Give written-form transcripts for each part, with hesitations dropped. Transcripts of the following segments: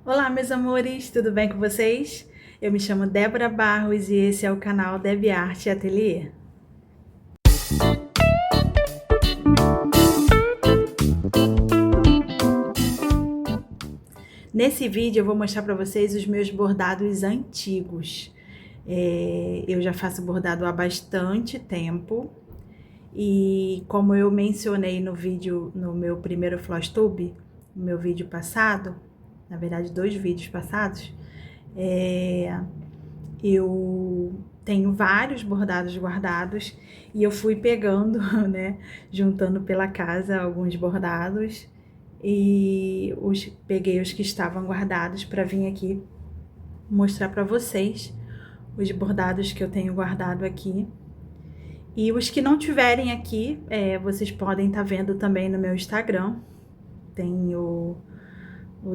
Olá, meus amores, tudo bem com vocês? Eu me chamo Débora Barros e esse é o canal Deb Arte Ateliê. Nesse vídeo eu vou mostrar para vocês os meus bordados antigos. Eu já faço bordado há bastante tempo e como eu mencionei no vídeo, no meu primeiro Flosstube, no meu vídeo passado, na verdade 2 vídeos passados, eu tenho vários bordados guardados e eu fui pegando, né, juntando pela casa alguns bordados e peguei os que estavam guardados para vir aqui mostrar para vocês os bordados que eu tenho guardado aqui. E os que não tiverem aqui, vocês podem estar vendo também no meu Instagram. Tem o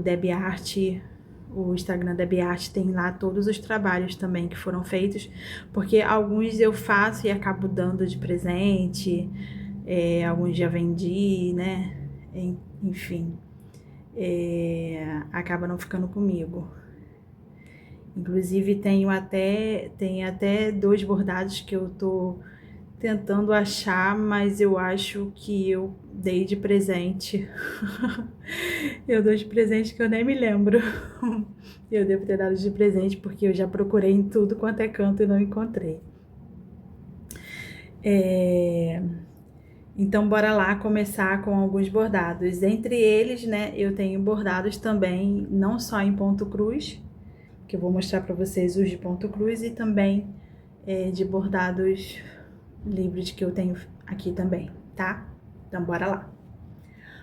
Deb Arte. O Instagram da Beate tem lá todos os trabalhos também que foram feitos, porque alguns eu faço e acabo dando de presente, alguns já vendi, né? Enfim, acaba não ficando comigo. Inclusive tem até 2 bordados que eu tô tentando achar, mas eu acho que eu dei de presente. Eu dou de presente que eu nem me lembro. Eu devo ter dado de presente porque eu já procurei em tudo quanto é canto e não encontrei. Então, bora lá começar com alguns bordados. Entre eles, né, eu tenho bordados também, não só em ponto cruz, que eu vou mostrar para vocês os de ponto cruz, e também de bordados livres que eu tenho aqui também, tá? Então, bora lá.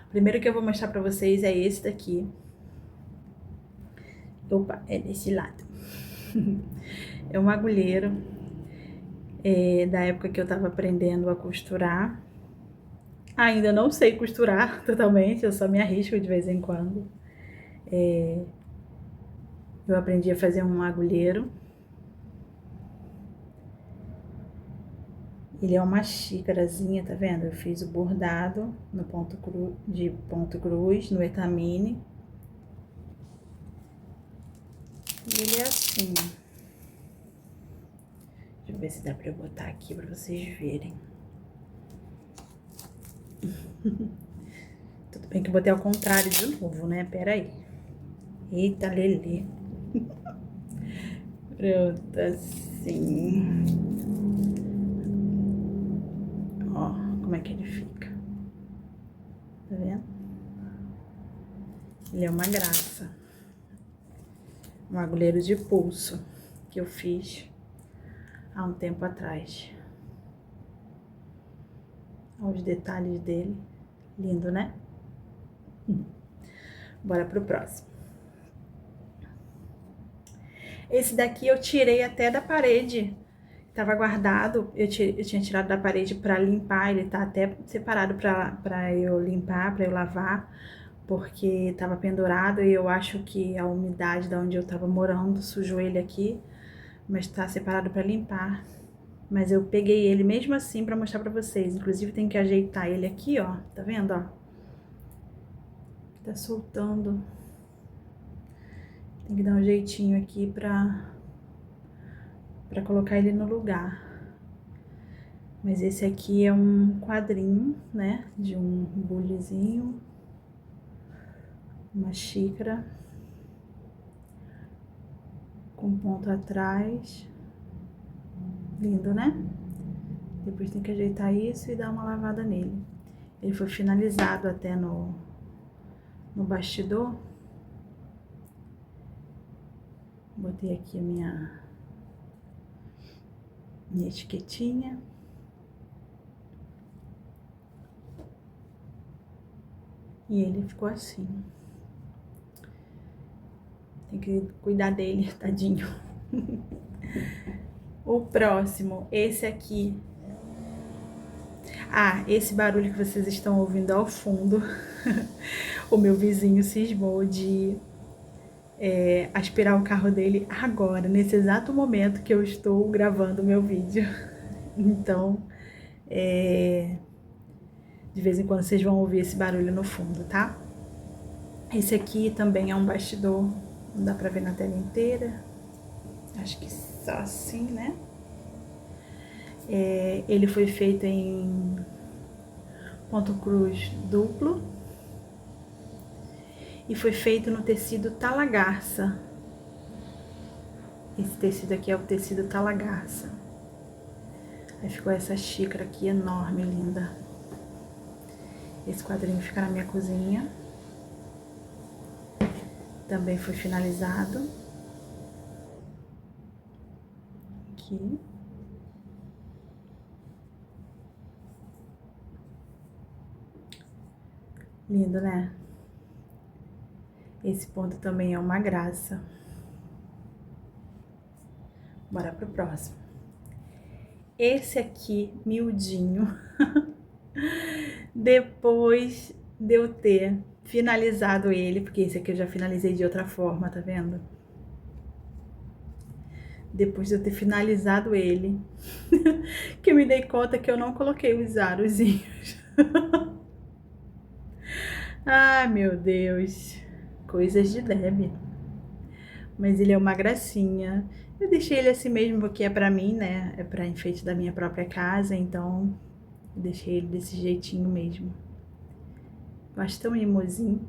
O primeiro que eu vou mostrar pra vocês é esse daqui. Opa, é desse lado. É um agulheiro da época que eu tava aprendendo a costurar. Ainda não sei costurar totalmente, eu só me arrisco de vez em quando. Eu aprendi a fazer um agulheiro. Ele é uma xícarazinha, tá vendo? Eu fiz o bordado no de ponto cruz, no etamine. E ele é assim, ó. Deixa eu ver se dá pra eu botar aqui pra vocês verem. Tudo bem que eu botei ao contrário de novo, né? Pera aí. Eita, lelê. Pronto, assim. Ó, como é que ele fica. Tá vendo? Ele é uma graça. Um agulheiro de pulso que eu fiz há um tempo atrás. Olha os detalhes dele. Lindo, né? Bora pro próximo. Esse daqui eu tirei até da parede. Tava guardado, eu tinha tirado da parede pra limpar. Ele tá até separado pra eu limpar, pra eu lavar. Porque tava pendurado e eu acho que a umidade da onde eu tava morando sujou ele aqui. Mas tá separado pra limpar. Mas eu peguei ele mesmo assim pra mostrar pra vocês. Inclusive tem que ajeitar ele aqui, ó. Tá vendo, ó? Tá soltando. Tem que dar um jeitinho aqui pra colocar ele no lugar. Mas esse aqui é um quadrinho, né? De um bulizinho. Uma xícara. Com ponto atrás. Lindo, né? Depois tem que ajeitar isso e dar uma lavada nele. Ele foi finalizado até no bastidor. Botei aqui a minha etiquetinha. E ele ficou assim. Tem que cuidar dele, tadinho. O próximo, esse aqui. Ah, esse barulho que vocês estão ouvindo ao fundo, o meu vizinho cismou de aspirar o carro dele agora, nesse exato momento que eu estou gravando o meu vídeo. Então, de vez em quando vocês vão ouvir esse barulho no fundo, tá? Esse aqui também é um bastidor Não dá pra ver na tela inteira. Acho que só assim, né? Ele foi feito em ponto cruz duplo e foi feito no tecido Talagarça. Esse tecido aqui é o tecido Talagarça. Aí ficou essa xícara aqui enorme, linda. Esse quadrinho fica na minha cozinha. Também foi finalizado. Aqui. Lindo, né? Esse ponto também é uma graça. Bora pro próximo. Esse aqui, miudinho. Depois de eu ter finalizado ele, porque esse aqui eu já finalizei de outra forma, tá vendo? Depois de eu ter finalizado ele, que eu me dei conta que eu não coloquei os arozinhos. Ai, meu Deus. Coisas de Deb. Mas ele é uma gracinha. Eu deixei ele assim mesmo porque é pra mim, né? É pra enfeite da minha própria casa, então eu deixei ele desse jeitinho mesmo. Eu acho tão mimosinho.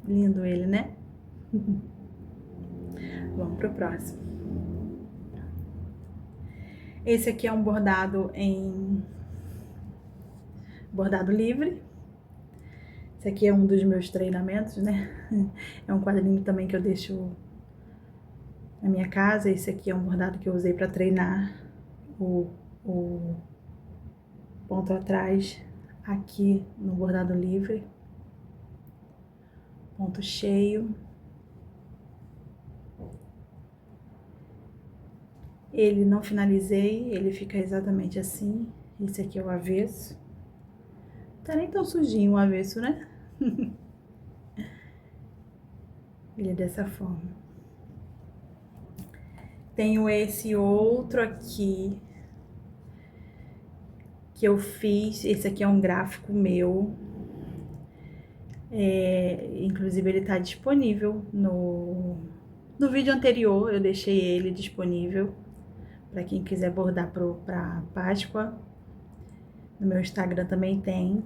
Lindo ele, né? Vamos pro próximo. Esse aqui é um bordado em bordado livre. Esse aqui é um dos meus treinamentos, né? É um quadrinho também que eu deixo na minha casa. Esse aqui é um bordado que eu usei para treinar o ponto atrás aqui no bordado livre. Ponto cheio. Ele não finalizei, ele fica exatamente assim. Esse aqui é o avesso. Tá nem tão sujinho o avesso, né? Ele é dessa forma. Tenho esse outro aqui que eu fiz. Esse aqui é um gráfico meu. Inclusive ele tá disponível no vídeo anterior. Eu deixei ele disponível para quem quiser bordar pra Páscoa. No meu Instagram também tem.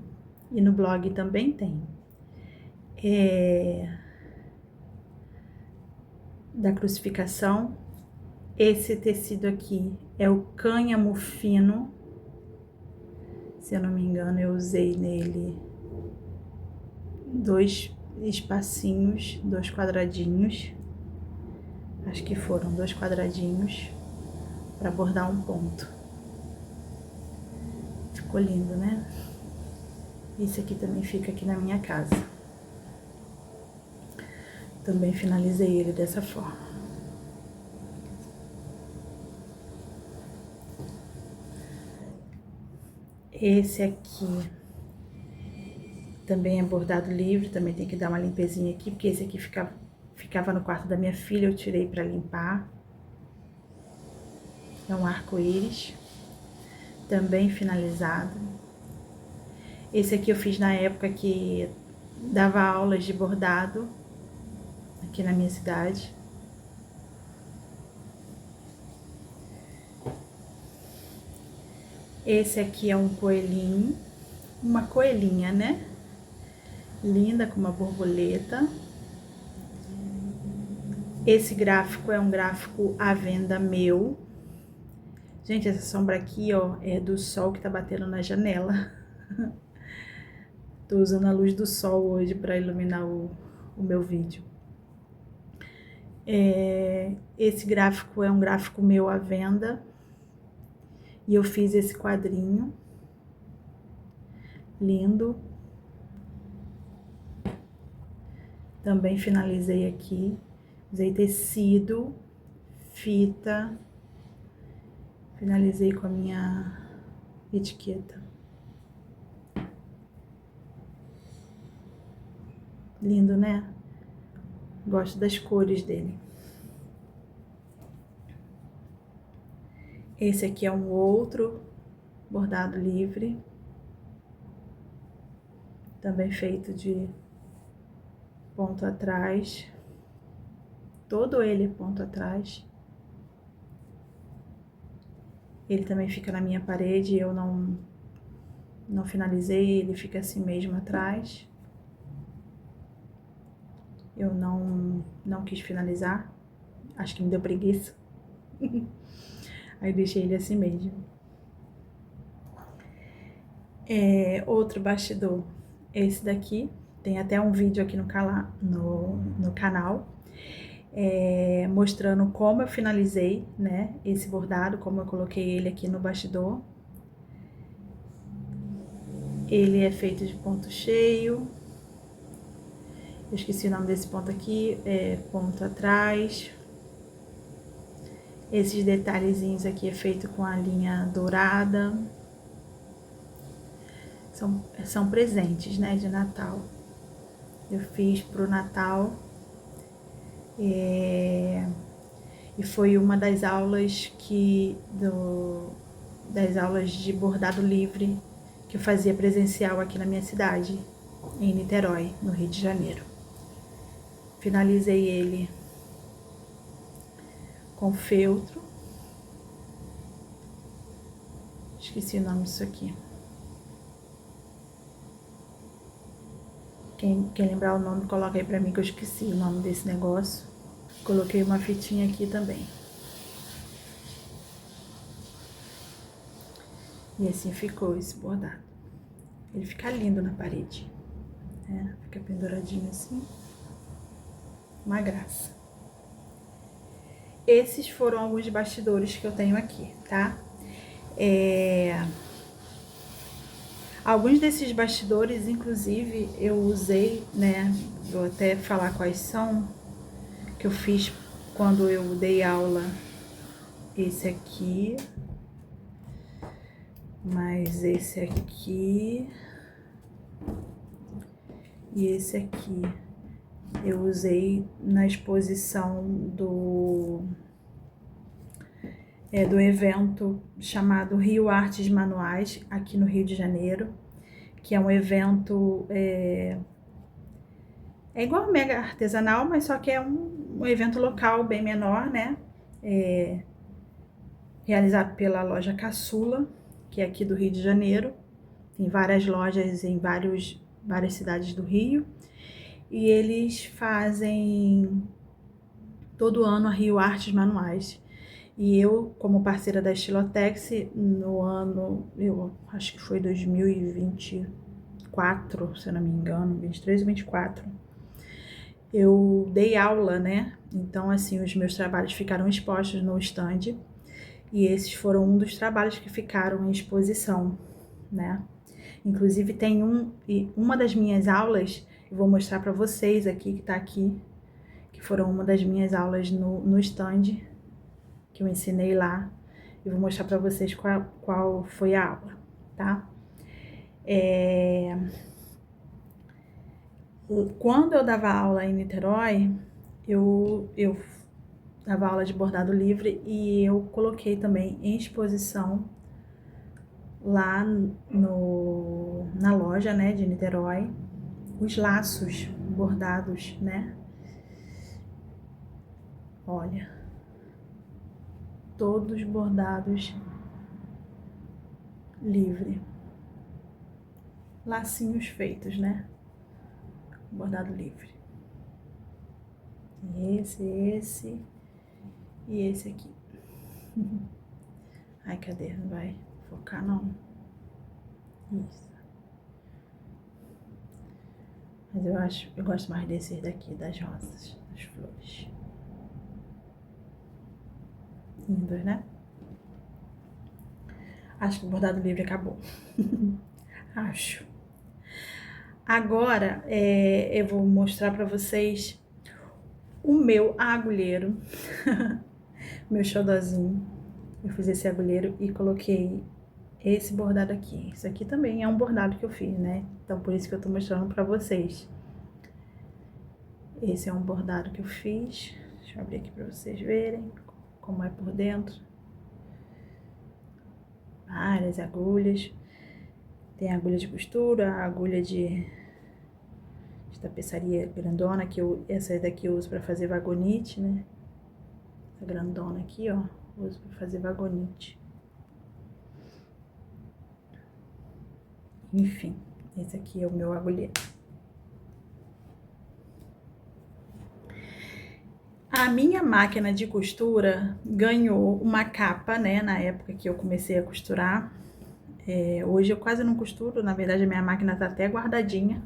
E no blog também tem. Da crucificação. Esse tecido aqui é o cânhamo fino. Se eu não me engano, eu usei nele 2 espacinhos, 2 quadradinhos. Acho que foram 2 quadradinhos para bordar um ponto. Ficou lindo, né? Esse aqui também fica aqui na minha casa. Também finalizei ele dessa forma. Esse aqui também é bordado livre, também tem que dar uma limpezinha aqui, porque esse aqui ficava no quarto da minha filha, eu tirei pra limpar. É um arco-íris, também finalizado. Esse aqui eu fiz na época que dava aulas de bordado aqui na minha cidade. Esse aqui é um coelhinho, uma coelhinha, né? Linda, com uma borboleta. Esse gráfico é um gráfico à venda meu. Gente, essa sombra aqui, ó, é do sol que tá batendo na janela. Tô usando a luz do sol hoje pra iluminar o meu vídeo. Esse gráfico é um gráfico meu à venda. E eu fiz esse quadrinho. Lindo. Também finalizei aqui. Usei tecido, fita. Finalizei com a minha etiqueta. Lindo, né? Gosto das cores dele. Esse aqui é um outro bordado livre. Também feito de ponto atrás. todo ele ponto atrás. Ele também fica na minha parede, eu não finalizei, ele fica assim mesmo atrás. Eu não quis finalizar, acho que me deu preguiça. Aí deixei ele assim mesmo. Outro bastidor, esse daqui, tem até um vídeo aqui no canal, mostrando como eu finalizei, né, esse bordado, como eu coloquei ele aqui no bastidor. Ele é feito de ponto cheio. Eu esqueci o nome desse ponto aqui, ponto atrás. Esses detalhezinhos aqui é feito com a linha dourada. São presentes, né, de Natal. Eu fiz pro Natal. E foi uma das aulas das aulas de bordado livre que eu fazia presencial aqui na minha cidade, em Niterói, no Rio de Janeiro. Finalizei ele com feltro. Esqueci o nome disso aqui. Quem lembrar o nome, coloca aí pra mim que eu esqueci o nome desse negócio. Coloquei uma fitinha aqui também. E assim ficou esse bordado. Ele fica lindo na parede, né? Fica penduradinho assim. Uma graça. Esses foram alguns bastidores que eu tenho aqui, tá? Alguns desses bastidores, inclusive, eu usei, né? Vou até falar quais são, que eu fiz quando eu dei aula. Esse aqui, mais esse aqui e esse aqui. Eu usei na exposição do evento chamado Rio Artes Manuais, aqui no Rio de Janeiro, que é um evento, é igual ao Mega Artesanal, mas só que é um evento local bem menor, né? Realizado pela loja Caçula, que é aqui do Rio de Janeiro. Tem várias lojas em várias cidades do Rio. E eles fazem todo ano a Rio Artes Manuais. E eu, como parceira da Estilotex, no ano, eu acho que foi 2024, se eu não me engano, 23 ou 24, eu dei aula, né? Então, assim, os meus trabalhos ficaram expostos no stand. E esses foram um dos trabalhos que ficaram em exposição, né? Inclusive tem uma das minhas aulas, eu vou mostrar para vocês aqui, que tá aqui, que foram uma das minhas aulas no stand, que eu ensinei lá. Eu vou mostrar para vocês qual foi a aula, tá? Quando eu dava aula em Niterói, eu dava aula de bordado livre e eu coloquei também em exposição lá na loja, né, de Niterói, os laços bordados, né? Olha, todos bordados livre. Lacinhos feitos, né? Bordado livre. Esse e esse aqui. Ai, cadê? Não vai focar, não. Isso. Mas eu gosto mais desses daqui, das rosas, das flores. Lindos, né? Acho que o bordado livre acabou. Acho. Agora, eu vou mostrar pra vocês o meu agulheiro. Meu xodozinho. Eu fiz esse agulheiro e coloquei esse bordado aqui. Isso aqui também é um bordado que eu fiz, né? Então, por isso que eu tô mostrando pra vocês. Esse é um bordado que eu fiz. Deixa eu abrir aqui pra vocês verem como é por dentro. Várias agulhas. Tem agulha de costura, agulha de tapeçaria grandona, essa daqui eu uso pra fazer vagonite, né? Essa grandona aqui, ó, uso pra fazer vagonite. Enfim, esse aqui é o meu agulheiro. A minha máquina de costura ganhou uma capa, né, na época que eu comecei a costurar. Hoje eu quase não costuro, na verdade a minha máquina tá até guardadinha.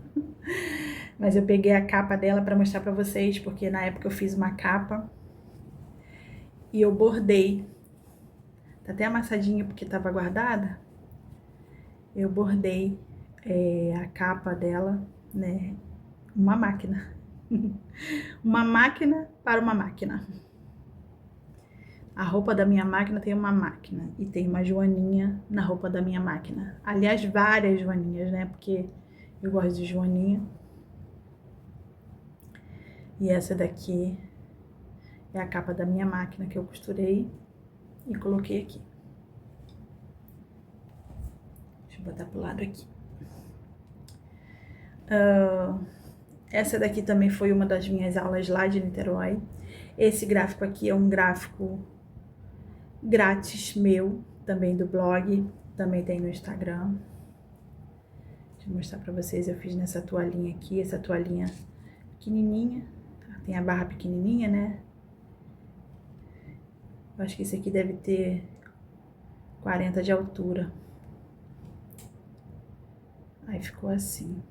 Mas eu peguei a capa dela pra mostrar pra vocês, porque na época eu fiz uma capa e eu bordei. Tá até amassadinha porque tava guardada. Eu bordei a capa dela, né, uma máquina. Uma máquina para uma máquina. A roupa da minha máquina tem uma máquina e tem uma joaninha na roupa da minha máquina. Aliás, várias joaninhas, né? Porque eu gosto de joaninha. E essa daqui é a capa da minha máquina que eu costurei e coloquei aqui. Deixa eu botar pro lado aqui. Essa daqui também foi uma das minhas aulas lá de Niterói. Esse gráfico aqui é um gráfico grátis meu, também do blog, também tem no Instagram. Deixa eu mostrar pra vocês, eu fiz nessa toalhinha aqui, essa toalhinha pequenininha, tem a barra pequenininha, né? Eu acho que esse aqui deve ter 40 de altura. Aí ficou assim.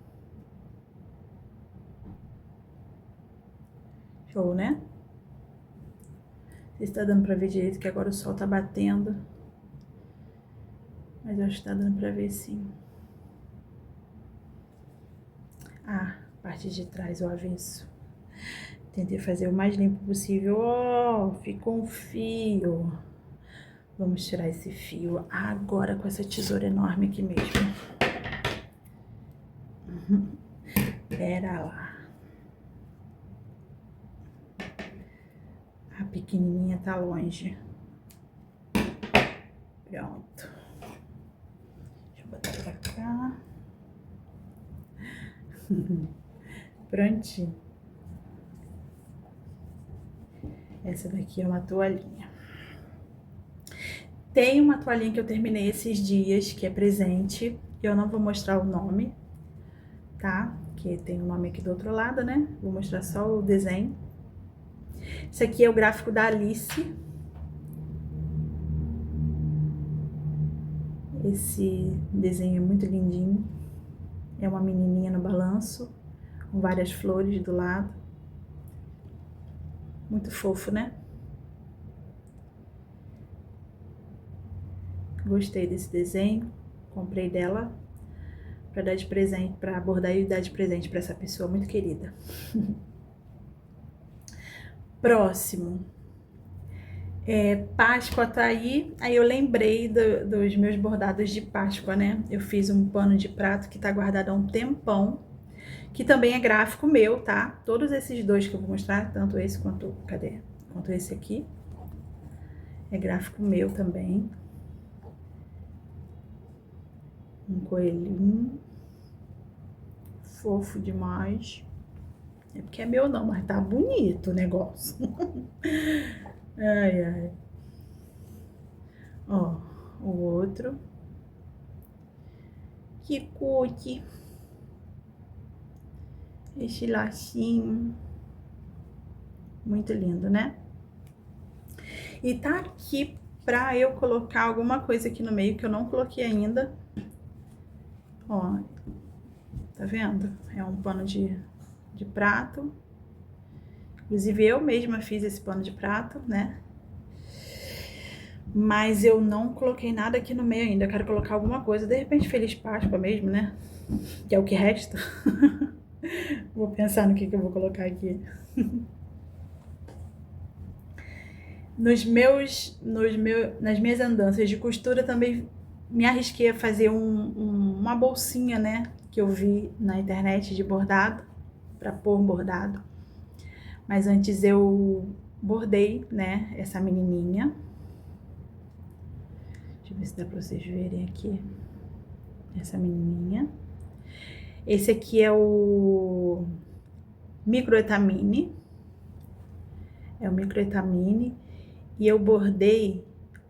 Show, né? Não sei se tá dando pra ver direito, que agora o sol tá batendo. Mas eu acho que tá dando pra ver sim. Ah, parte de trás, o avesso. Tentei fazer o mais limpo possível. Oh, ficou um fio. Vamos tirar esse fio agora com essa tesoura enorme aqui mesmo. Pera lá. A pequenininha tá longe. Pronto. Deixa eu botar pra cá. Prontinho. Essa daqui é uma toalhinha. Tem uma toalhinha que eu terminei esses dias, que é presente. Eu não vou mostrar o nome, tá? Que tem o nome aqui do outro lado, né? Vou mostrar só o desenho. Esse aqui é o gráfico da Alice. Esse desenho é muito lindinho. É uma menininha no balanço, com várias flores do lado. Muito fofo, né? Gostei desse desenho. Comprei dela para dar de presente, para bordar e dar de presente para essa pessoa muito querida. Próximo. Páscoa tá aí eu lembrei dos meus bordados de Páscoa, né? Eu fiz um pano de prato que tá guardado há um tempão, que também é gráfico meu, tá? Todos esses dois que eu vou mostrar, tanto esse quanto, quanto esse aqui, é gráfico meu também. Um coelhinho, fofo demais. É porque é meu não, mas tá bonito o negócio. Ai, ai. Ó, o outro. Que cutie. Esse lacinho. Muito lindo, né? E tá aqui pra eu colocar alguma coisa aqui no meio que eu não coloquei ainda. Ó, tá vendo? É um pano de prato. Inclusive eu mesma fiz esse pano de prato, né? Mas eu não coloquei nada aqui no meio ainda. Eu quero colocar alguma coisa. De repente, Feliz Páscoa mesmo, né? Que é o que resta. Vou pensar no que eu vou colocar aqui. Nas minhas andanças de costura também me arrisquei a fazer uma bolsinha, né? Que eu vi na internet de bordado, pra pôr bordado. Mas antes eu bordei, né? Essa menininha. Deixa eu ver se dá pra vocês verem aqui. Essa menininha. Esse aqui é o microetamine, é o microetamine, e eu bordei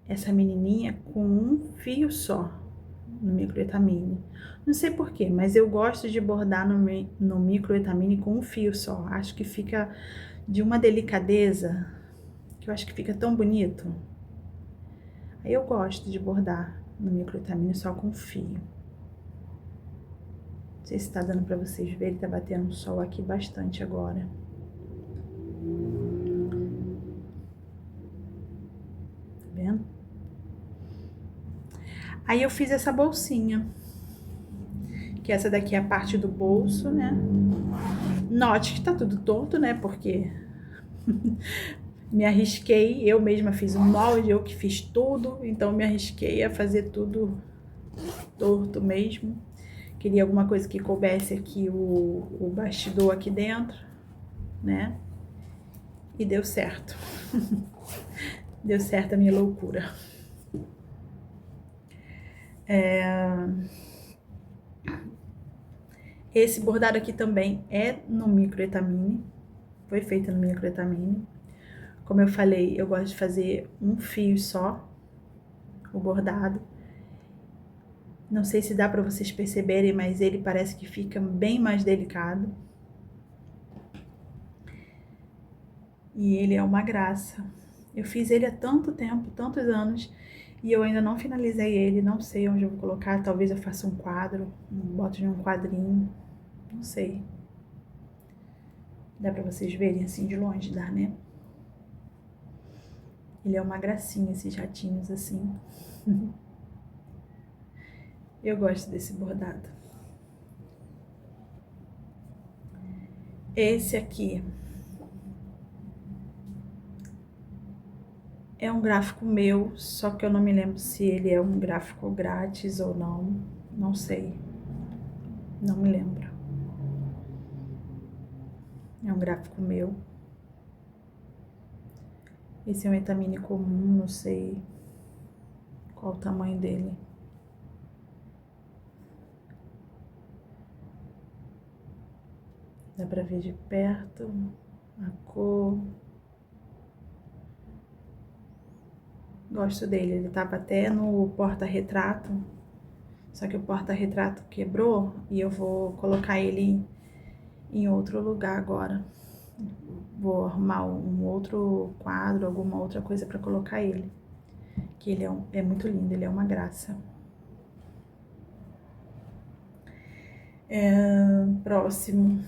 essa menininha com um fio só no microetamine. Não sei porquê, mas eu gosto de bordar no microetamine com um fio só. Acho que fica de uma delicadeza, que eu acho que fica tão bonito. Aí eu gosto de bordar no microetamine só com fio. Não sei se tá dando pra vocês verem, tá batendo sol aqui bastante agora. Tá vendo? Aí eu fiz essa bolsinha, que essa daqui é a parte do bolso, né? Note que tá tudo torto, né? Porque me arrisquei, eu mesma fiz um molde, eu que fiz tudo, então me arrisquei a fazer tudo torto mesmo. Queria alguma coisa que coubesse aqui o bastidor aqui dentro, né? E deu certo. Deu certo a minha loucura. Esse bordado aqui também é no microetamine, foi feito no microetamine. Como eu falei, eu gosto de fazer um fio só, o bordado. Não sei se dá pra vocês perceberem, mas ele parece que fica bem mais delicado. E ele é uma graça. Eu fiz ele há tanto tempo, tantos anos, e eu ainda não finalizei ele, não sei onde eu vou colocar. Talvez eu faça um quadro, boto em um quadrinho, não sei. Dá pra vocês verem assim de longe, dá, né? Ele é uma gracinha, esses ratinhos assim. Eu gosto desse bordado. Esse aqui é um gráfico meu, só que eu não me lembro se ele é um gráfico grátis ou não. Não sei. Não me lembro. É um gráfico meu. Esse é um etamine comum, não sei qual o tamanho dele. Dá pra ver de perto a cor. Gosto dele, ele tava até no porta-retrato, só que o porta-retrato quebrou e eu vou colocar ele em outro lugar agora. Vou arrumar um outro quadro, alguma outra coisa pra colocar ele. Que ele é muito lindo, ele é uma graça. Próximo,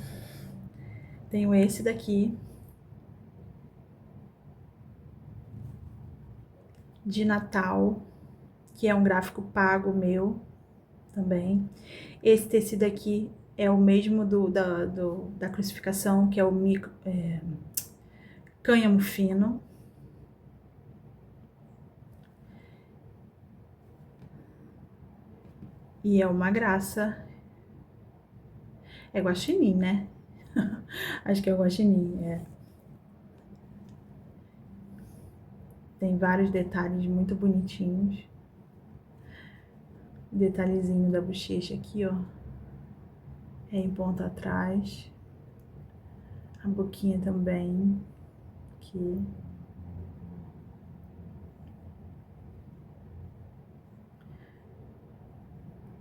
tenho esse daqui, de Natal, que é um gráfico pago meu também. Esse tecido aqui é o mesmo da crucificação, que é o cânhamo fino. E é uma graça. É guaxinim, né? Acho que é o guaxinim, é. Tem vários detalhes muito bonitinhos. O detalhezinho da bochecha aqui, ó. É em ponta atrás. A boquinha também. Aqui.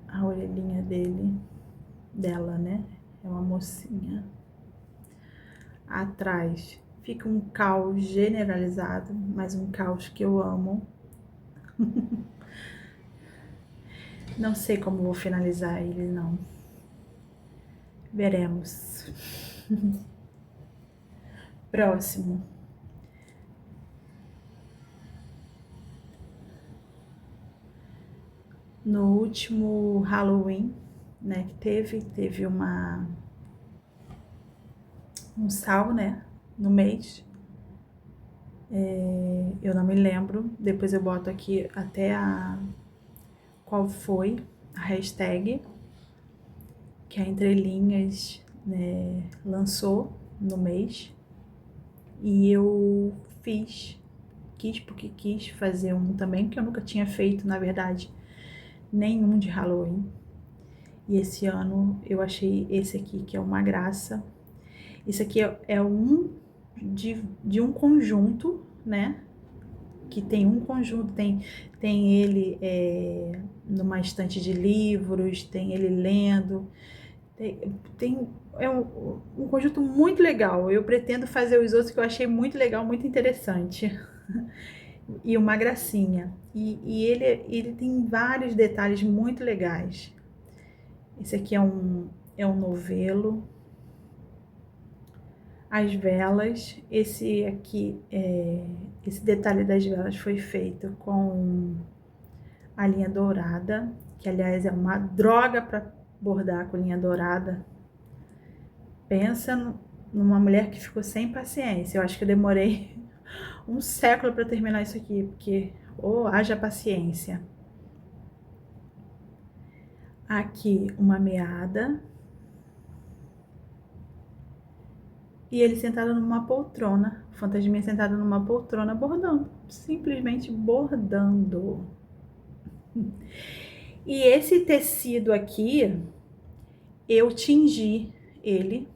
A orelhinha dela, né? É uma mocinha. Atrás fica um caos generalizado, mas um caos que eu amo. Não sei como vou finalizar ele, não. Veremos. Próximo. No último Halloween, né, que teve um sal, né, no mês. Eu não me lembro, depois eu boto aqui até qual foi a hashtag que a Entrelinhas, né, lançou no mês. E eu quis porque quis fazer um também, que eu nunca tinha feito, na verdade, nenhum de Halloween. E esse ano eu achei esse aqui, que é uma graça. Isso aqui é um de um conjunto, né? Que tem um conjunto, tem ele numa estante de livros, tem ele lendo, é um conjunto muito legal. Eu pretendo fazer os outros que eu achei muito legal, muito interessante. E uma gracinha. E ele tem vários detalhes muito legais. Esse aqui é um novelo. As velas, esse aqui, esse detalhe das velas foi feito com a linha dourada, que aliás é uma droga para bordar com linha dourada. Pensa numa mulher que ficou sem paciência. Eu acho que eu demorei um século para terminar isso aqui, porque haja paciência. Aqui uma meada. E ele sentado numa poltrona, o fantasminha sentado numa poltrona bordando, simplesmente bordando. E esse tecido aqui, eu tingi ele.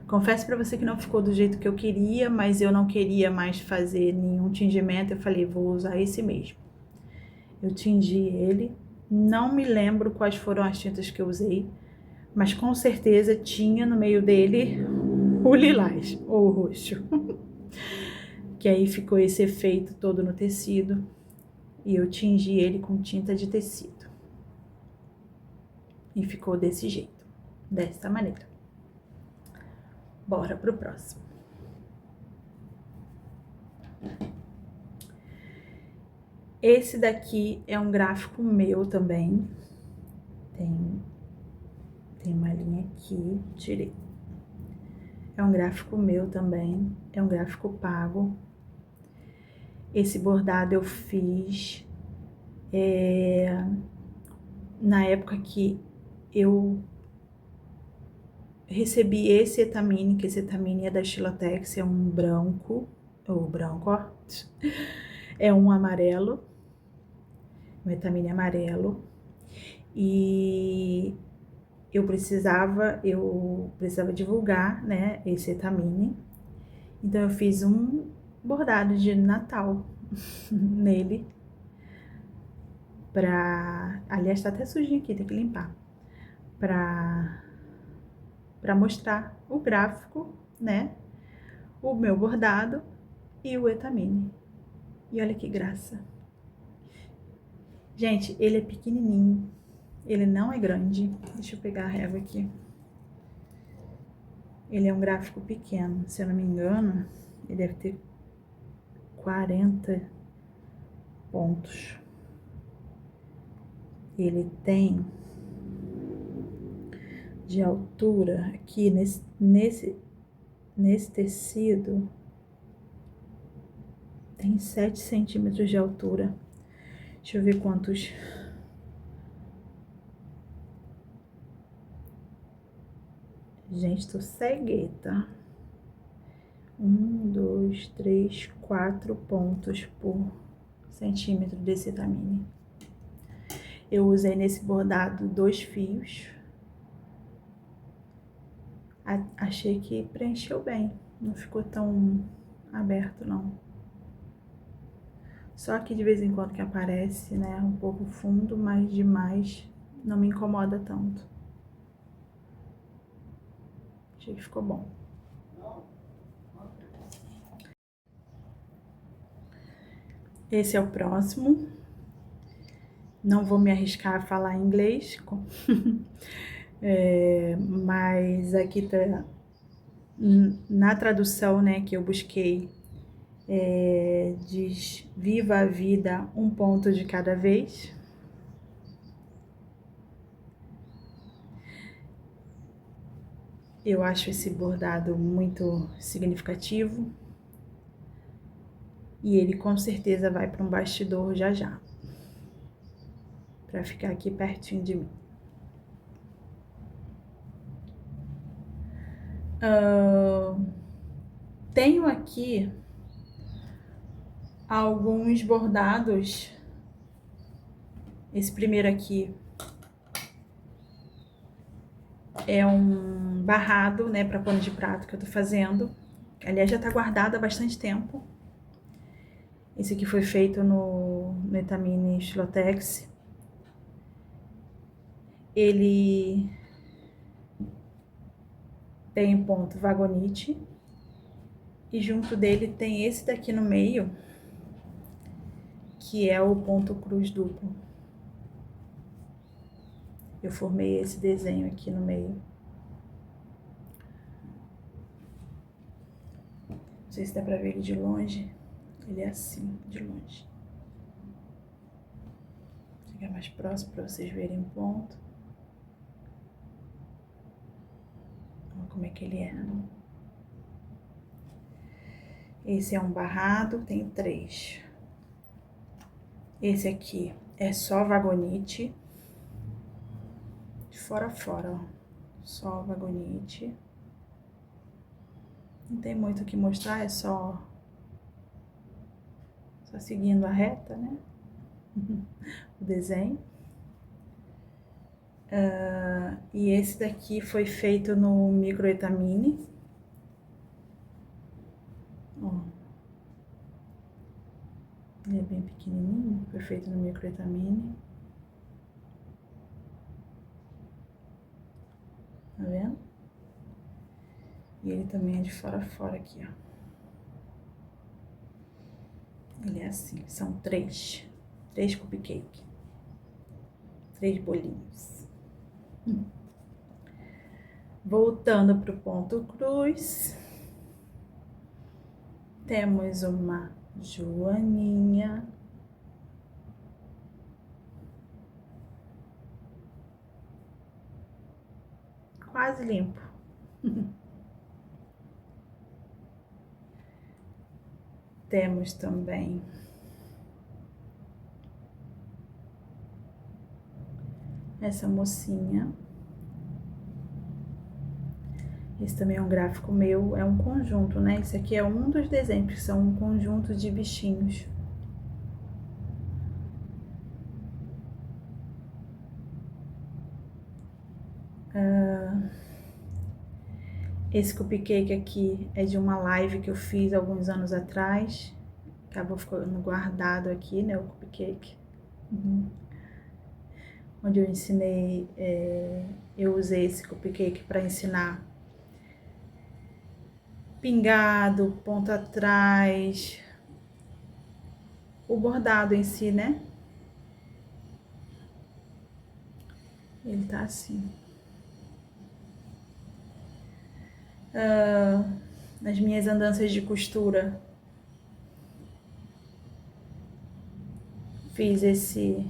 Confesso pra você que não ficou do jeito que eu queria, mas eu não queria mais fazer nenhum tingimento, eu falei, vou usar esse mesmo. Eu tingi ele, não me lembro quais foram as tintas que eu usei, mas com certeza tinha no meio dele o lilás, ou o roxo. Que aí ficou esse efeito todo no tecido. E eu tingi ele com tinta de tecido. E ficou desse jeito, dessa maneira. Bora pro próximo. Esse daqui é um gráfico meu também. Tem uma linha aqui, tirei. É um gráfico meu também, é um gráfico pago. Esse bordado eu fiz na época que eu recebi esse etamine, que esse etamine é da Estilotex, é um branco, ó, é um amarelo, um etamine amarelo, e eu precisava divulgar, né, esse etamine, então eu fiz um bordado de Natal nele, aliás, tá até sujinho aqui, tem que limpar, pra mostrar o gráfico, né, o meu bordado e o etamine. E olha que graça. Gente, ele é pequenininho, ele não é grande. Deixa eu pegar a régua aqui. Ele é um gráfico pequeno, se eu não me engano, ele deve ter 40 pontos. Ele tem de altura aqui nesse tecido, tem 7 centímetros de altura. Deixa eu ver quantos. Gente, tô cegueta. 1, 2, 3, 4 pontos por centímetro desse etamine. Eu usei nesse bordado 2 fios. Achei que preencheu bem, não ficou tão aberto não. Só que de vez em quando que aparece, né, um pouco fundo, mas demais não me incomoda tanto. Achei que ficou bom. Esse é o próximo. Não vou me arriscar a falar inglês, mas aqui tá na tradução, né, que eu busquei, diz: viva a vida um ponto de cada vez. Eu acho esse bordado muito significativo e ele com certeza vai para um bastidor já já, para ficar aqui pertinho de mim. Tenho aqui alguns bordados. Esse primeiro aqui é um barrado, né, para pano de prato que eu tô fazendo. Aliás, já tá guardado há bastante tempo. Esse aqui foi feito no Etamine Estilotex. Ele tem ponto vagonite. E junto dele tem esse daqui no meio, que é o ponto cruz duplo. Eu formei esse desenho aqui no meio. Não sei se dá pra ver ele de longe. Ele é assim, de longe. Vou chegar mais próximo pra vocês verem o ponto. Olha como é que ele é. Esse é um barrado, tem 3. Esse aqui é só vagonite. De fora a fora, ó. Só vagonite. Não tem muito o que mostrar, é só seguindo a reta, né? O desenho. E esse daqui foi feito no microetamine. Ó. Ele é bem pequenininho, foi feito no microetamine. Tá vendo? E ele também é de fora a fora aqui, ó. Ele é assim, são 3 cupcake. 3 bolinhos. Voltando pro ponto cruz. Temos uma joaninha. Quase limpo. Temos também essa mocinha. Esse também é um gráfico meu, é um conjunto, né? Esse aqui é um dos desenhos, que são um conjunto de bichinhos. Esse cupcake aqui é de uma live que eu fiz alguns anos atrás. Acabou ficando guardado aqui, né, o cupcake. Onde eu ensinei, eu usei esse cupcake para ensinar pingado, ponto atrás, o bordado em si, né? Ele tá assim. Nas minhas andanças de costura, fiz esse...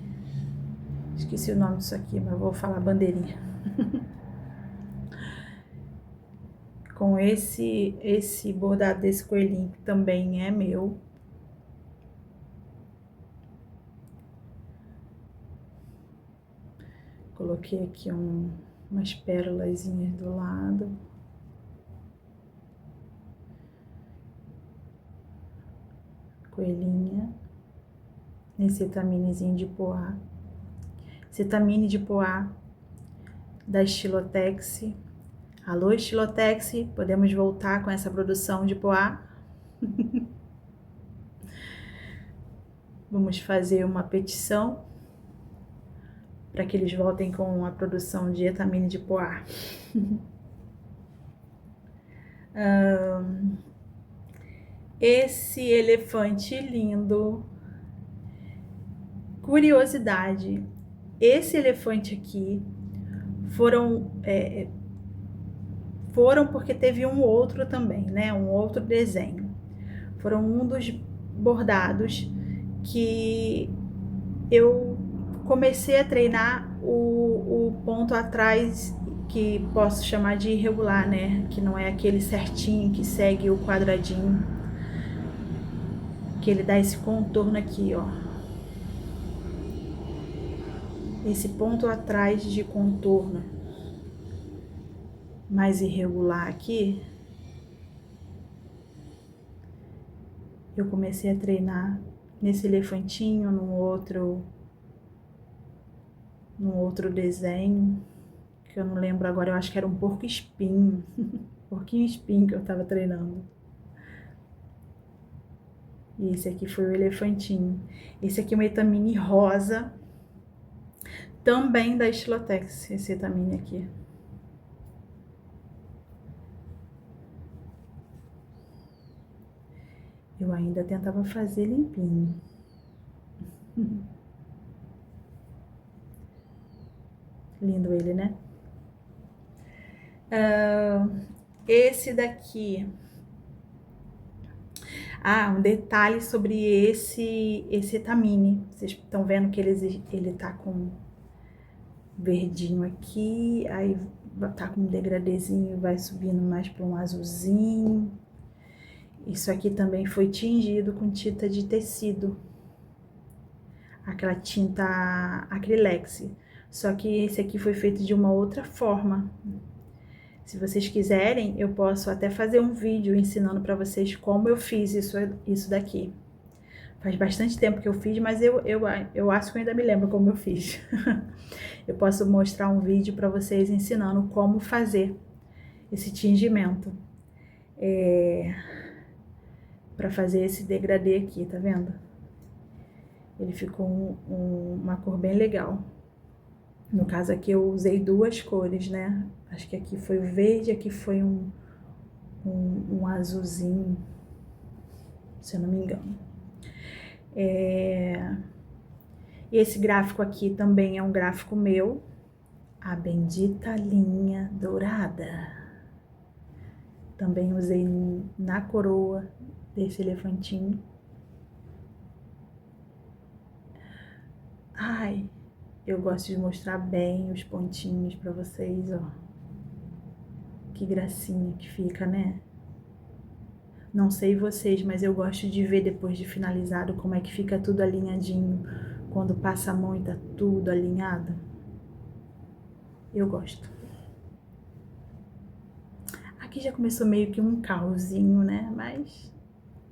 Esqueci o nome disso aqui, mas vou falar bandeirinha. Com esse bordado desse coelhinho, que também é meu. Coloquei aqui umas pérolazinhas do lado. Coelhinha. Nesse etaminezinho de poá. Cetamine de poá da Estilotex. Alô, Estilotex, podemos voltar com essa produção de poá? Vamos fazer uma petição para que eles voltem com a produção de etamine de poá. Esse elefante lindo. Curiosidade, esse elefante aqui foram porque teve um outro também, né? Um outro desenho. Foram um dos bordados que eu comecei a treinar o ponto atrás, que posso chamar de irregular, né? Que não é aquele certinho que segue o quadradinho, que ele dá esse contorno aqui, ó. Esse ponto atrás de contorno mais irregular aqui, eu comecei a treinar nesse elefantinho, num outro desenho, que eu não lembro agora, eu acho que era um porco espinho. Porquinho espinho que eu tava treinando. E esse aqui foi o elefantinho. Esse aqui é um Etamine rosa. Também da Estilotex, esse Etamine aqui. Eu ainda tentava fazer limpinho. Lindo ele, né? Esse daqui. Um detalhe sobre esse Etamine. Vocês estão vendo que ele tá com verdinho aqui, aí tá com um degradêzinho, vai subindo mais para um azulzinho. Isso aqui também foi tingido com tinta de tecido, aquela tinta Acrylex, só que esse aqui foi feito de uma outra forma. Se vocês quiserem, eu posso até fazer um vídeo ensinando para vocês como eu fiz isso daqui. Faz bastante tempo que eu fiz, mas eu acho que eu ainda me lembro como eu fiz. Eu posso mostrar um vídeo para vocês ensinando como fazer esse tingimento. Para fazer esse degradê aqui, tá vendo? Ele ficou uma cor bem legal. No caso aqui eu usei duas cores, né? Acho que aqui foi o verde, aqui foi um azulzinho, se eu não me engano. E esse gráfico aqui também é um gráfico meu, a bendita linha dourada. Também usei na coroa desse elefantinho. Ai, eu gosto de mostrar bem os pontinhos pra vocês, ó. Que gracinha que fica, né? Não sei vocês, mas eu gosto de ver depois de finalizado como é que fica tudo alinhadinho. Quando passa a mão e tá tudo alinhado. Eu gosto. Aqui já começou meio que um cauzinho, né? Mas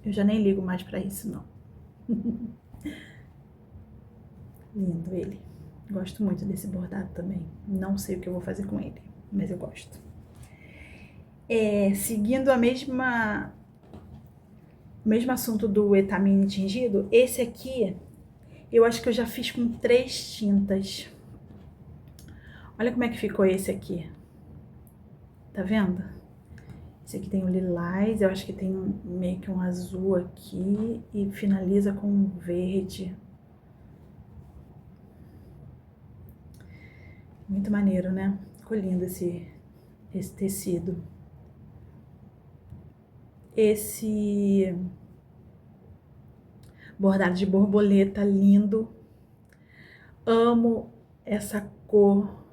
eu já nem ligo mais pra isso, não. Lindo ele. Gosto muito desse bordado também. Não sei o que eu vou fazer com ele, mas eu gosto. Seguindo o mesmo assunto do Etamine tingido, esse aqui eu acho que eu já fiz com 3 tintas. Olha como é que ficou esse aqui. Tá vendo? Esse aqui tem o lilás, eu acho que tem meio que um azul aqui e finaliza com um verde. Muito maneiro, né? Ficou lindo esse tecido. Esse bordado de borboleta lindo. Amo essa cor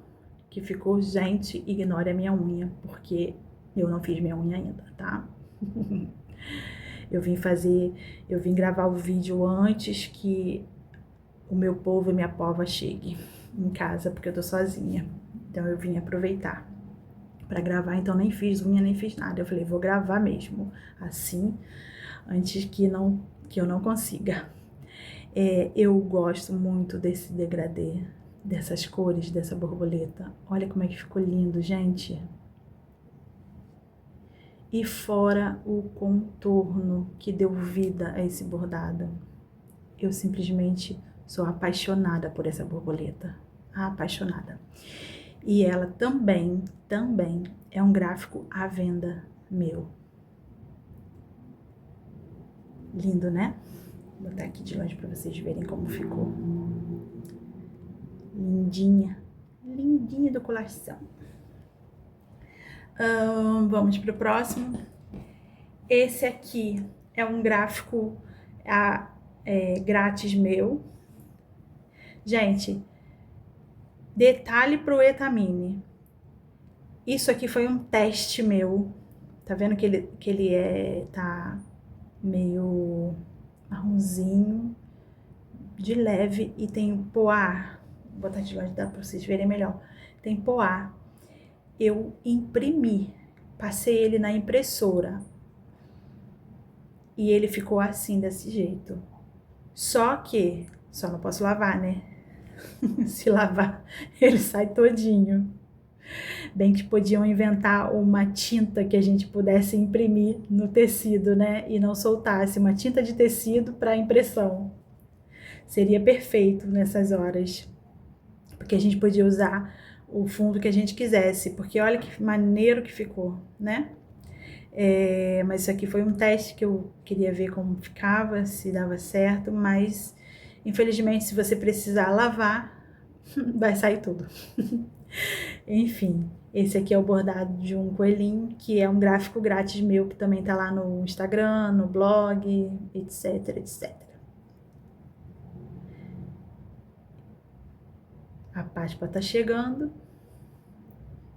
que ficou. Gente, ignore a minha unha, porque eu não fiz minha unha ainda, tá? Eu vim gravar o vídeo antes que o meu povo e minha pova chegue em casa, porque eu tô sozinha. Então eu vim aproveitar pra gravar, então nem fiz unha, nem fiz nada. Eu falei, vou gravar mesmo, assim, antes que eu não consiga. Eu gosto muito desse degradê, dessas cores, dessa borboleta. Olha como é que ficou lindo, gente. E fora o contorno que deu vida a esse bordado. Eu simplesmente sou apaixonada por essa borboleta. Apaixonada. E ela também é um gráfico à venda meu. Lindo, né? Vou botar aqui de longe para vocês verem como ficou. Lindinha. Lindinha do coração. Vamos pro próximo. Esse aqui é um gráfico grátis meu. Gente, detalhe pro Etamine. Isso aqui foi um teste meu. Tá vendo que ele tá meio marronzinho, de leve, e tem poá. Vou botar de longe, dá pra vocês verem melhor. Tem poá. Eu imprimi, passei ele na impressora. E ele ficou assim, desse jeito. Só não posso lavar, né? Se lavar, ele sai todinho. Bem que podiam inventar uma tinta que a gente pudesse imprimir no tecido, né? E não soltasse, uma tinta de tecido para impressão. Seria perfeito nessas horas, porque a gente podia usar o fundo que a gente quisesse, porque olha que maneiro que ficou, né? Mas isso aqui foi um teste que eu queria ver como ficava, se dava certo, mas infelizmente se você precisar lavar, vai sair tudo. Enfim, esse aqui é o bordado de um coelhinho, que é um gráfico grátis meu, que também tá lá no Instagram, no blog, etc, etc. A Páscoa tá chegando,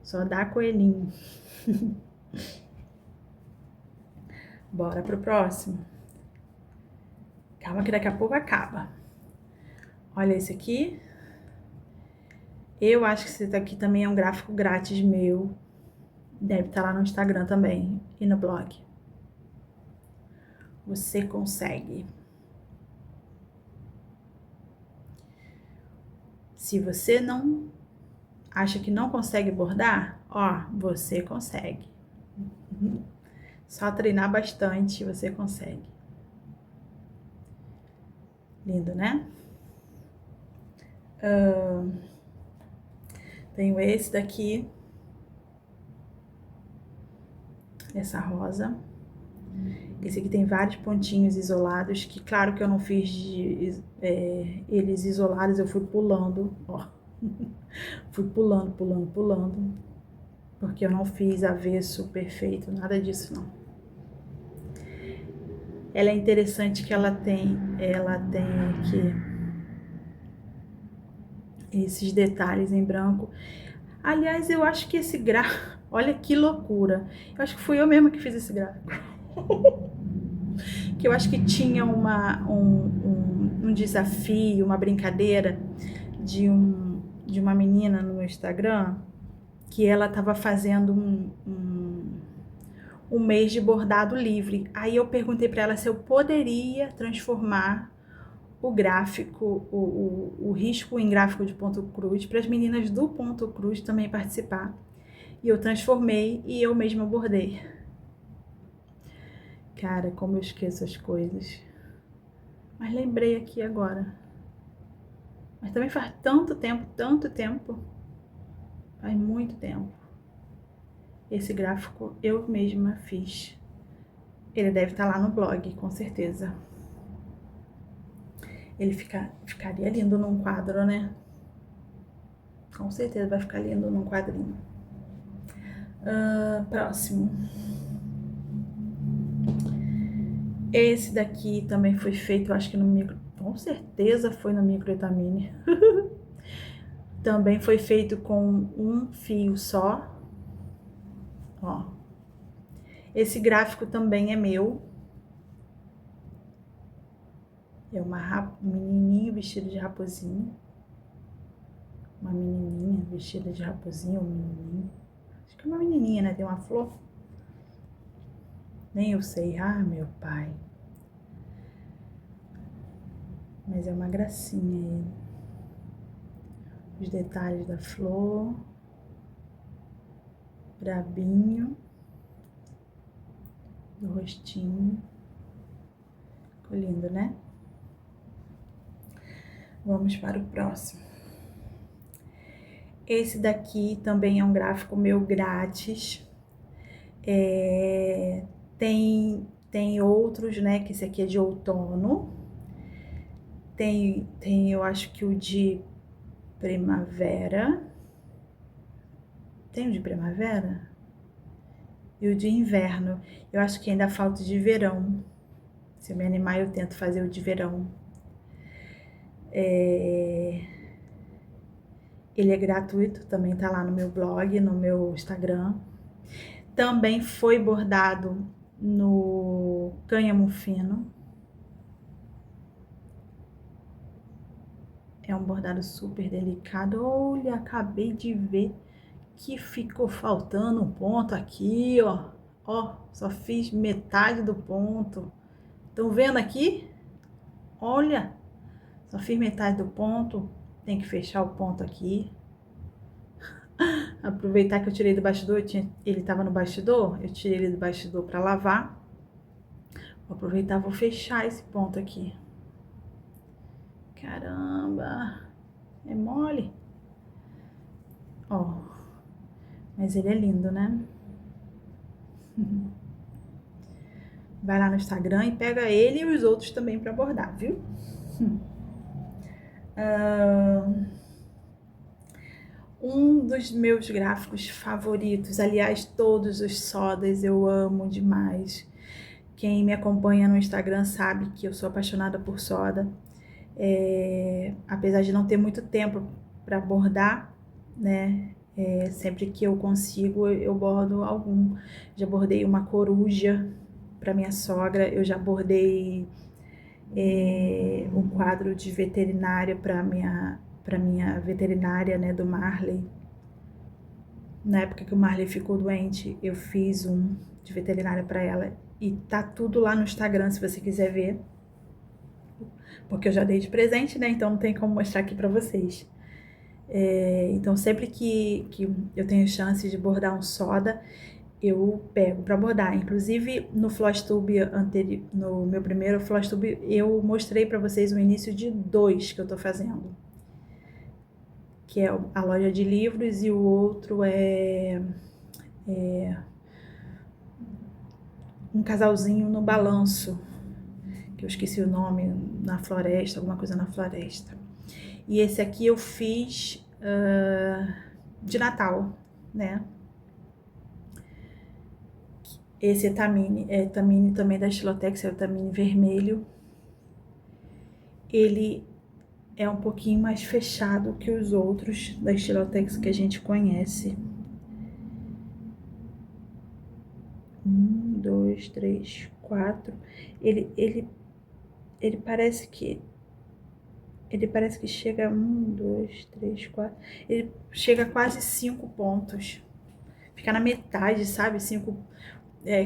só dá coelhinho. Bora pro próximo. Calma que daqui a pouco acaba. Olha esse aqui. Eu acho que esse daqui também é um gráfico grátis meu. Deve estar lá no Instagram também e no blog. Você consegue. Se você não acha que não consegue bordar, ó, você consegue. Só treinar bastante, você consegue. Lindo, né? Tenho esse daqui. Essa rosa. Esse aqui tem vários pontinhos isolados, que claro que eu não fiz eles isolados, eu fui pulando, ó. Fui pulando, pulando, pulando. Porque eu não fiz avesso perfeito, nada disso não. Ela é interessante que ela tem aqui esses detalhes em branco. Aliás, eu acho que esse gráfico, olha que loucura. Eu acho que fui eu mesma que fiz esse gráfico. Que eu acho que tinha um desafio, uma brincadeira de uma menina no meu Instagram, que ela estava fazendo um mês de bordado livre. Aí eu perguntei para ela se eu poderia transformar o gráfico, o risco em gráfico de ponto cruz, para as meninas do ponto cruz também participar. E eu transformei e eu mesma bordei. Cara, como eu esqueço as coisas. Mas lembrei aqui agora. Mas também faz tanto tempo. Faz muito tempo. Esse gráfico eu mesma fiz. Ele deve estar lá no blog, com certeza. Ele ficaria lindo num quadro, né? Com certeza vai ficar lindo num quadrinho. Próximo. Esse daqui também foi feito, eu acho que no micro... Com certeza foi no microetamine. Também foi feito com um fio só. Ó. Esse gráfico também é meu. É um menininho vestido de raposinho. Uma menininha vestida de raposinho, um menininho. Acho que é uma menininha, né? Tem uma flor. Nem eu sei. Ah, meu pai. Mas é uma gracinha ele. Os detalhes da flor. Brabinho. Do rostinho. Ficou lindo, né? Vamos para o próximo. Esse daqui também é um gráfico meu grátis. Tem outros, né? Que esse aqui é de outono. Tem eu acho que o de primavera. Tem o de primavera? E o de inverno. Eu acho que ainda falta o de verão. Se eu me animar, eu tento fazer o de verão. Ele é gratuito, também tá lá no meu blog, no meu Instagram. Também foi bordado no cânhamo fino. É um bordado super delicado. Olha, acabei de ver que ficou faltando um ponto aqui, ó. Ó, só fiz metade do ponto. Estão vendo aqui? Olha, só fiz metade do ponto. Tem que fechar o ponto aqui. aproveitar que eu tirei do bastidor, ele tava no bastidor, eu tirei ele do bastidor pra lavar. Vou aproveitar, vou fechar esse ponto aqui. Caramba, é mole. Ó, mas ele é lindo, né? Vai lá no Instagram e pega ele e os outros também pra bordar, viu? Um dos meus gráficos favoritos, aliás, todos os sodas eu amo demais. Quem me acompanha no Instagram sabe que eu sou apaixonada por soda. Apesar de não ter muito tempo para bordar, né? Sempre que eu consigo, eu bordo algum. Já bordei uma coruja para minha sogra, eu já bordei um quadro de veterinária para minha veterinária, né, do Marley. Na época que o Marley ficou doente, eu fiz um de veterinária para ela e tá tudo lá no Instagram se você quiser ver. Porque eu já dei de presente, né? Então não tem como mostrar aqui pra vocês. Então sempre que eu tenho chance de bordar um soda, eu pego pra bordar. Inclusive no Flosstube anterior, no meu primeiro Flosstube, eu mostrei pra vocês o início de 2 que eu tô fazendo. Que é a loja de livros e o outro é um casalzinho no balanço, que eu esqueci o nome, na floresta, alguma coisa na floresta. E esse aqui eu fiz de Natal, né? Esse é tamine também da Estilotex, é o tamine vermelho. Ele é um pouquinho mais fechado que os outros da Estilotex que a gente conhece. 1, 2, 3, 4. Ele parece que chega a 1, 2, 3, 4. Ele chega a quase 5 pontos. Fica na metade, sabe?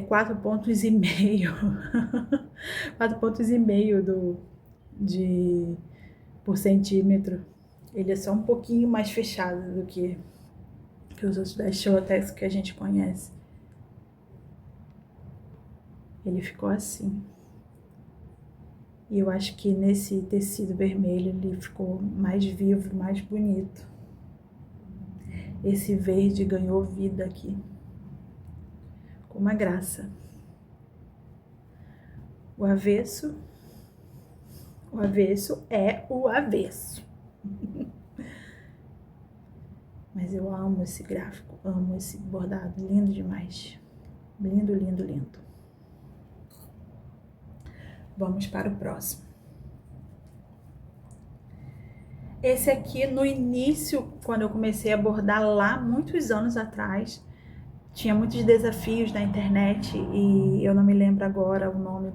4 pontos e meio. 4 pontos e meio por centímetro. Ele é só um pouquinho mais fechado do que os outros da Estilotex que a gente conhece. Ele ficou assim. E eu acho que nesse tecido vermelho ele ficou mais vivo, mais bonito. Esse verde ganhou vida aqui. Com uma graça. O avesso é o avesso. Mas eu amo esse gráfico, amo esse bordado, lindo demais. Lindo, lindo, lindo. Vamos para o próximo. Esse aqui, no início, quando eu comecei a bordar lá, muitos anos atrás, tinha muitos desafios na internet e eu não me lembro agora o nome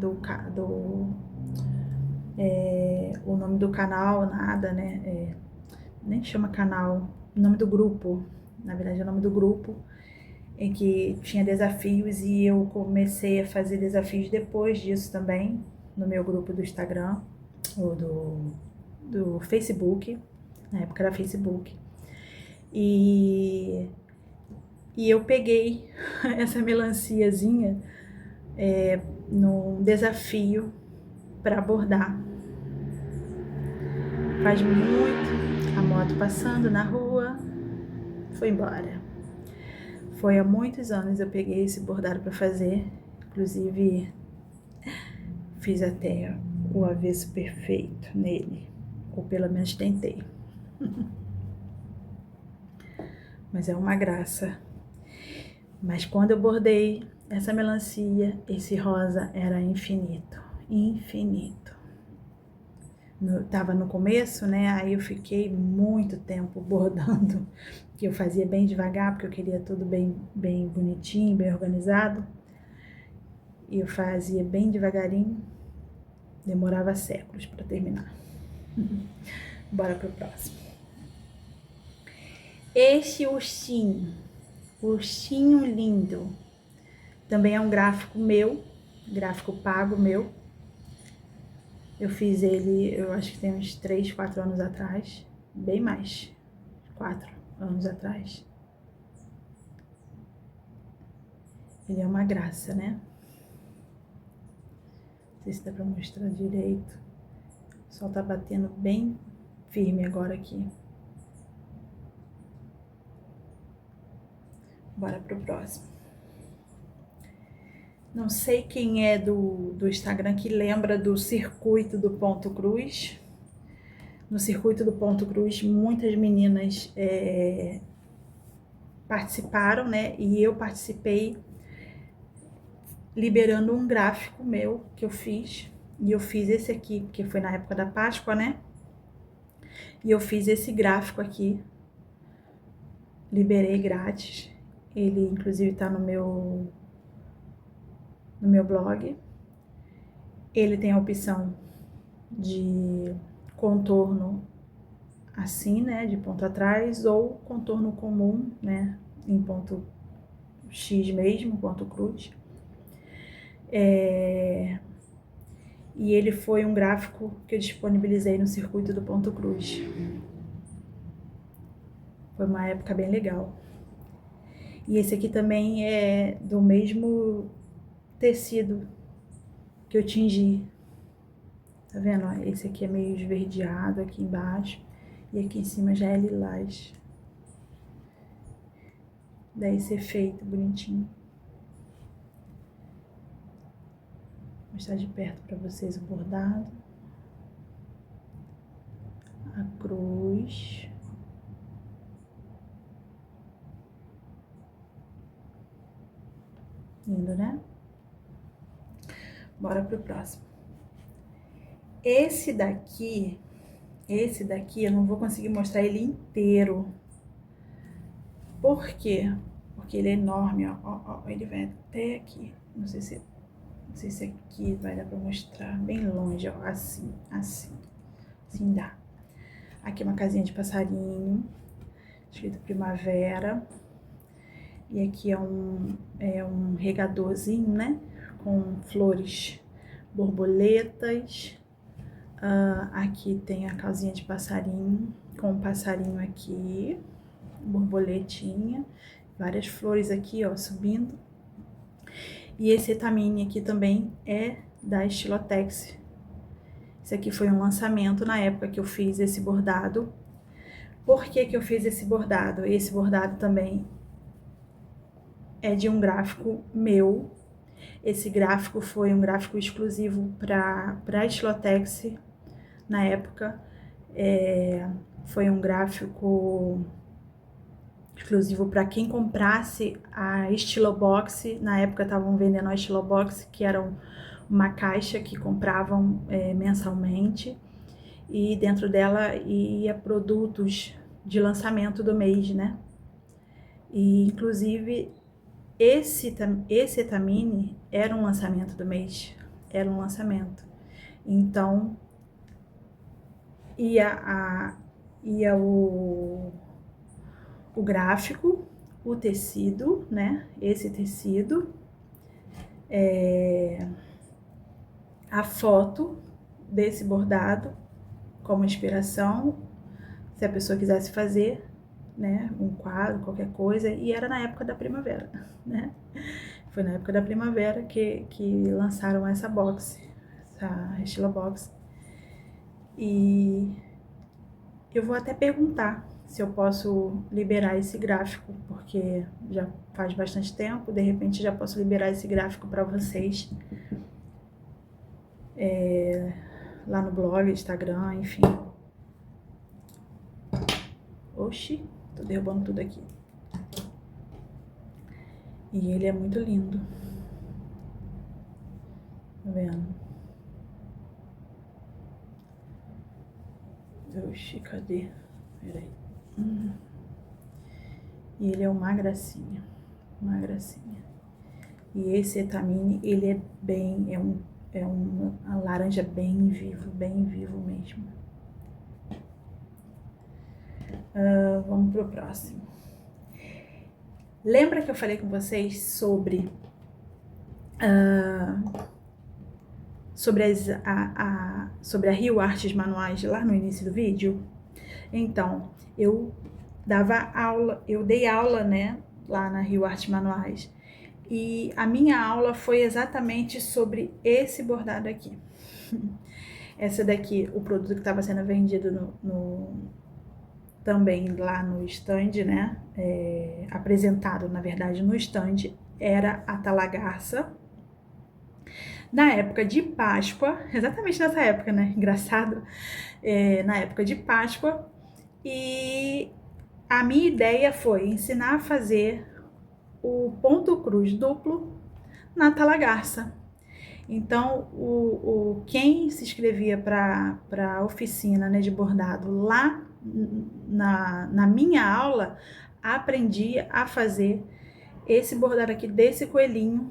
o nome do canal, nada, né? Nem chama canal, o nome do grupo, na verdade é o nome do grupo, em que tinha desafios e eu comecei a fazer desafios depois disso também, no meu grupo do Instagram, ou do Facebook, na época era Facebook. E eu peguei essa melanciazinha num desafio para bordar. Faz muito, a moto passando na rua, foi embora. Foi há muitos anos eu peguei esse bordado para fazer, inclusive fiz até o avesso perfeito nele, ou pelo menos tentei. Mas é uma graça. Mas quando eu bordei essa melancia, esse rosa era infinito, infinito. Tava no começo, né? Aí eu fiquei muito tempo bordando, que eu fazia bem devagar, porque eu queria tudo bem bonitinho, bem organizado. E eu fazia bem devagarinho, demorava séculos para terminar. Bora pro próximo. Este ursinho lindo, também é um gráfico meu, gráfico pago meu. Eu fiz ele, eu acho que tem uns 3, 4 anos atrás, bem mais, 4 anos atrás. Ele é uma graça, né? Não sei se dá pra mostrar direito. O sol tá batendo bem firme agora aqui. Bora pro próximo. Não sei quem é do Instagram que lembra do circuito do Ponto Cruz. No circuito do Ponto Cruz, muitas meninas participaram, né? E eu participei liberando um gráfico meu que eu fiz. E eu fiz esse aqui, porque foi na época da Páscoa, né? E eu fiz esse gráfico aqui. Liberei grátis. Ele, inclusive, tá no meu blog. Ele tem a opção de contorno assim, né, de ponto atrás, ou contorno comum, né, em ponto X mesmo, ponto cruz. E ele foi um gráfico que eu disponibilizei no circuito do Ponto Cruz. Foi uma época bem legal. E esse aqui também é do mesmo tecido que eu tingi. Tá vendo? Esse aqui é meio esverdeado aqui embaixo. E aqui em cima já é lilás. Dá esse efeito bonitinho. Vou mostrar de perto pra vocês o bordado. A cruz. Lindo, né? Bora pro próximo. Esse daqui eu não vou conseguir mostrar ele inteiro. Por quê? Porque ele é enorme, ó, ele vai até aqui. Não sei se aqui vai dar pra mostrar bem longe, ó, assim dá. Aqui é uma casinha de passarinho, escrito primavera. E aqui é um regadorzinho, né? Com flores, borboletas. Aqui tem a casinha de passarinho, com um passarinho aqui, borboletinha, várias flores aqui, ó, subindo. E esse etamine aqui também é da Estilotex. Esse aqui foi um lançamento na época que eu fiz esse bordado. Por que que eu fiz esse bordado? Esse bordado também é de um gráfico meu. Esse gráfico foi um gráfico exclusivo para a Estilotex na época. Foi um gráfico exclusivo para quem comprasse a Estilobox. Na época estavam vendendo a Estilobox, que era uma caixa que compravam mensalmente. E dentro dela ia produtos de lançamento do mês, né? E inclusive esse etamine era um lançamento do mês, era um lançamento. Então ia o gráfico, o tecido, né? Esse tecido, a foto desse bordado como inspiração, se a pessoa quisesse fazer, né? Um quadro, qualquer coisa. E era na época da primavera, né? Foi na época da primavera que lançaram essa box, essa Estilobox. E eu vou até perguntar se eu posso liberar esse gráfico, porque já faz bastante tempo, de repente já posso liberar esse gráfico para vocês. Lá no blog, Instagram, enfim. Oxi, tô derrubando tudo aqui. E ele é muito lindo. Tá vendo? Oxi, cadê? Peraí. E ele é uma gracinha. Uma gracinha. E esse etamine, ele é bem... É uma laranja bem vivo mesmo. Vamos pro próximo. Lembra que eu falei com vocês sobre sobre a Rio Artes Manuais lá no início do vídeo? Então, eu dei aula, né, lá na Rio Artes Manuais. E a minha aula foi exatamente sobre esse bordado aqui. Essa daqui, o produto que estava sendo vendido também lá no stand, né? Apresentado, na verdade, no stand, era a talagarça. Na época de Páscoa, exatamente nessa época, né? Engraçado. Na época de Páscoa. E a minha ideia foi ensinar a fazer o ponto cruz duplo na talagarça. Então, quem se inscrevia para a oficina, né, de bordado lá na minha aula, aprendia a fazer esse bordado aqui desse coelhinho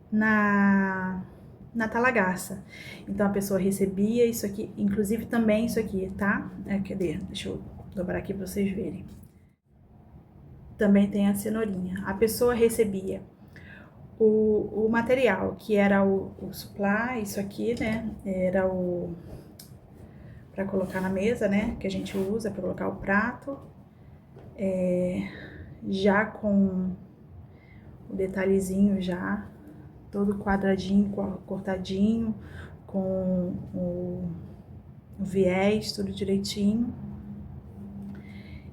na talagarça. Então, a pessoa recebia isso aqui, inclusive também isso aqui, tá? Cadê? Deixa eu dobrar aqui para vocês verem. Também tem a cenourinha. A pessoa recebia o material, que era o supply, isso aqui, né? Era o para colocar na mesa, né? Que a gente usa para colocar o prato. Já com o detalhezinho já, todo quadradinho, cortadinho, com o viés, tudo direitinho.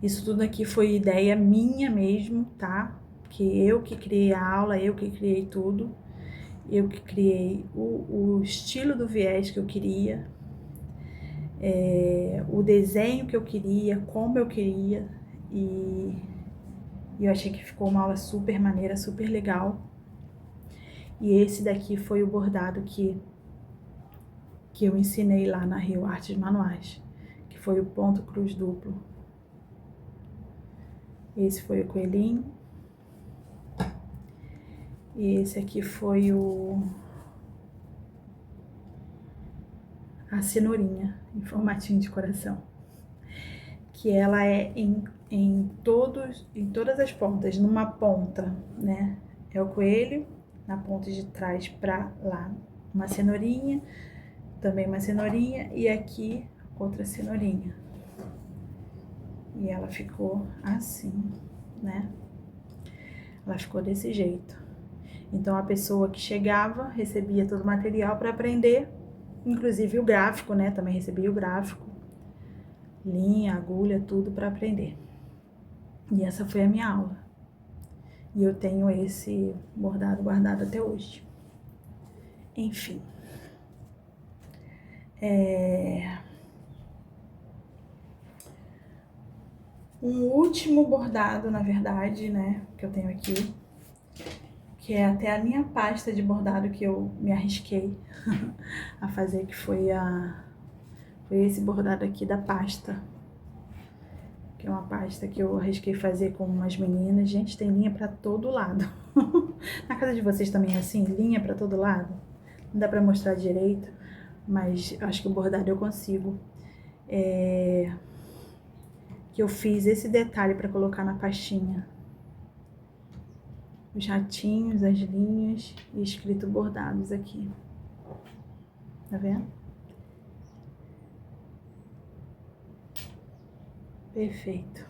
Isso tudo aqui foi ideia minha mesmo, tá? Que eu que criei a aula, eu que criei tudo. Eu que criei o estilo do viés que eu queria, o desenho que eu queria, como eu queria, e eu achei que ficou uma aula super maneira, super legal. E esse daqui foi o bordado que eu ensinei lá na Rio Artes Manuais, que foi o ponto cruz duplo. Esse foi o coelhinho. E esse aqui foi a cenourinha, em formatinho de coração. Que ela é em todas as pontas. Numa ponta, né, é o coelho, na ponta de trás pra lá uma cenourinha, também uma cenourinha, e aqui outra cenourinha. E ela ficou assim, né? Ela ficou desse jeito. Então a pessoa que chegava recebia todo o material para aprender, inclusive o gráfico, né? Também recebia o gráfico, linha, agulha, tudo para aprender. E essa foi a minha aula. E eu tenho esse bordado guardado até hoje. Enfim. Um último bordado, na verdade, né, que eu tenho aqui, que é até a minha pasta de bordado que eu me arrisquei a fazer, que foi esse bordado aqui da pasta. Que é uma pasta que eu arrisquei fazer com umas meninas. Gente, tem linha pra todo lado. Na casa de vocês também é assim? Linha pra todo lado? Não dá pra mostrar direito, mas acho que o bordado eu consigo. Que eu fiz esse detalhe pra colocar na pastinha. Os ratinhos, as linhas e escrito bordados aqui. Tá vendo? Perfeito.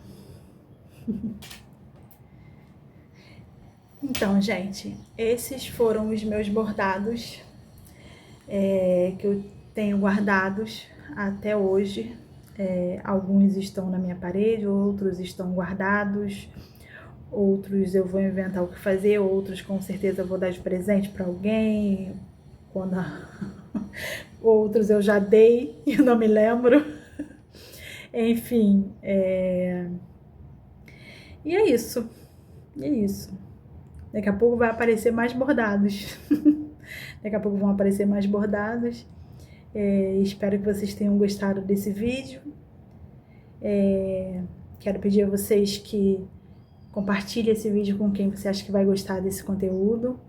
Então, gente, esses foram os meus bordados que eu tenho guardados até hoje. Alguns estão na minha parede, outros estão guardados, outros eu vou inventar o que fazer, outros com certeza eu vou dar de presente para alguém, outros eu já dei e não me lembro. Enfim, e é isso. Daqui a pouco vai aparecer mais bordados. Daqui a pouco vão aparecer mais bordados. Espero que vocês tenham gostado desse vídeo. Quero pedir a vocês que compartilhem esse vídeo com quem você acha que vai gostar desse conteúdo.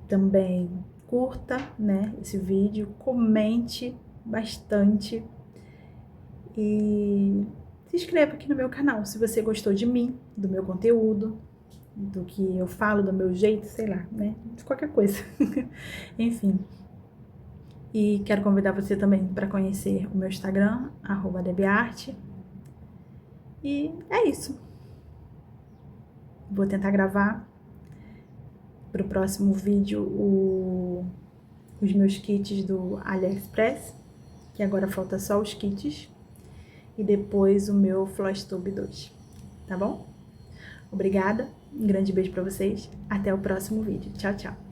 Também curta, né, esse vídeo, comente bastante e se inscreva aqui no meu canal se você gostou de mim, do meu conteúdo, do que eu falo, do meu jeito, sei lá, né, de qualquer coisa. Enfim. E quero convidar você também para conhecer o meu Instagram, @debiarte. E é isso. Vou tentar gravar para o próximo vídeo os meus kits do AliExpress, que agora falta só os kits, e depois o meu Flosstube 2, tá bom? Obrigada, um grande beijo para vocês, até o próximo vídeo. Tchau, tchau!